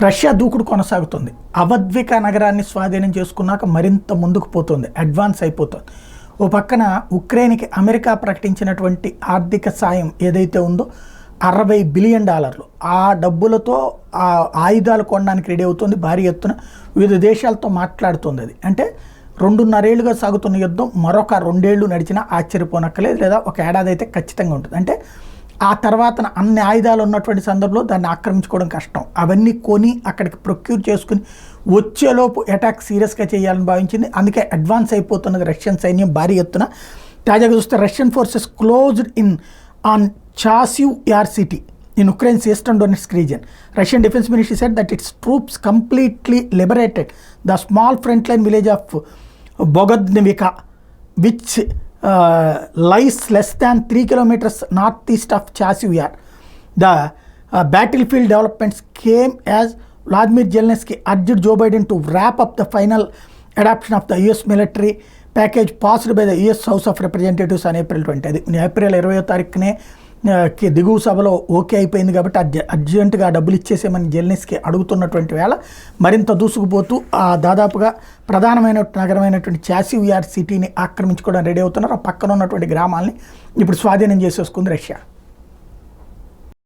Russia దూకుడు కొనసాగుతుంది. అవద్విక నగరాన్ని స్వాధీనం చేసుకున్నాక మరింత ముందుకు పోతుంది, అడ్వాన్స్ అయిపోతుంది. ఓ పక్కన ఉక్రెయిన్కి అమెరికా ప్రకటించినటువంటి ఆర్థిక సాయం ఏదైతే ఉందో $60 బిలియన్, ఆ డబ్బులతో ఆ ఆయుధాలు కొనడానికి రెడీ అవుతుంది. భారీ ఎత్తున వివిధ దేశాలతో మాట్లాడుతుంది. అది అంటే 2.5 ఏళ్లుగా సాగుతున్న యుద్ధం మరొక 2 ఏళ్ళు నడిచినా ఆశ్చర్యపోనక్కలేదు, లేదా ఒక ఏడాది అయితే ఖచ్చితంగా ఉంటుంది. అంటే ఆ తర్వాత అన్ని ఆయుధాలు ఉన్నటువంటి సందర్భంలో దాన్ని ఆక్రమించుకోవడం కష్టం. అవన్నీ కొని అక్కడికి ప్రొక్యూర్ చేసుకుని వచ్చేలోపు అటాక్ సీరియస్గా చేయాలని భావించింది. అందుకే అడ్వాన్స్ అయిపోతున్నది రష్యన్ సైన్యం భారీ ఎత్తున. తాజాగా చూస్తే Russian forces closed in on Chasiv Yar city in ఉక్రెయిన్స్ eastern Donetsk region. Russian Defense Ministry said that its troops completely liberated the small frontline village of Bogodnivka, which lies less than 3 kilometers northeast of Chasiv Yar. The battlefield developments came as Vladimir Zelensky urged Joe Biden to wrap up the final adoption of the US military package passed by the US House of Representatives on April 20. అది April 20వ తారీఖునే దిగువ సభలో okay అయిపోయింది కాబట్టి అర్జెంటుగా డబ్బులు ఇచ్చేసేమని Zelensky అడుగుతున్నటువంటి వేళ మరింత దూసుకుపోతూ దాదాపుగా ప్రధానమైన నగరమైనటువంటి చాసివ్ యార్ సిటీని ఆక్రమించుకోవడం రెడీ అవుతున్నారు. ఆ పక్కన ఉన్నటువంటి గ్రామాలని ఇప్పుడు స్వాధీనం చేసేసుకుంది రష్యా.